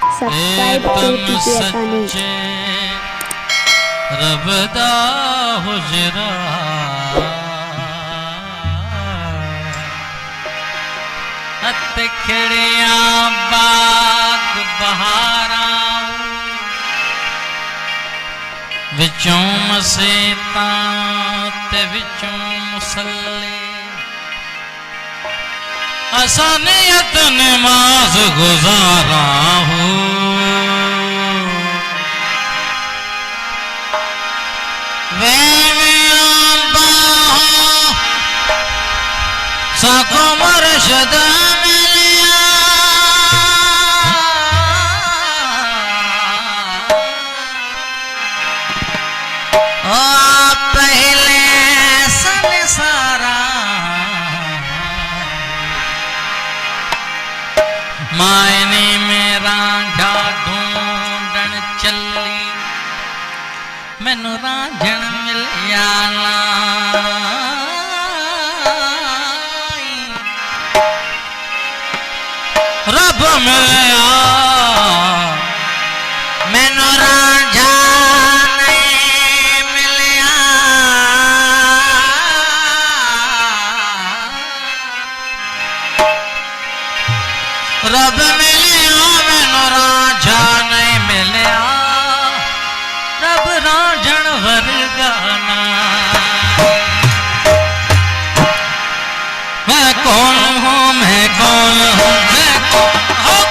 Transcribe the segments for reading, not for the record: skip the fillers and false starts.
Subscribe के पीछे ऐसा नहीं। रब दा हुजरा अत खिड़िया बाग बहारा विचों मसीता ते विचों मुसल्ले आसानियत नमाज गुजारा हूँ साको मरशद मिलिया पहले संसारा मायने मेरा ढूंढन चली मैनू रांझण मिलिया रब मिलिया मैनू रांझा नहीं मिलिया रब मिलिया मैनू रांझा नहीं मिलिया रब रांझण वर्गा ना मैं कौन हूँ मैं कौन हूँ मैं कौन हूँ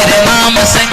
तेरे नाम से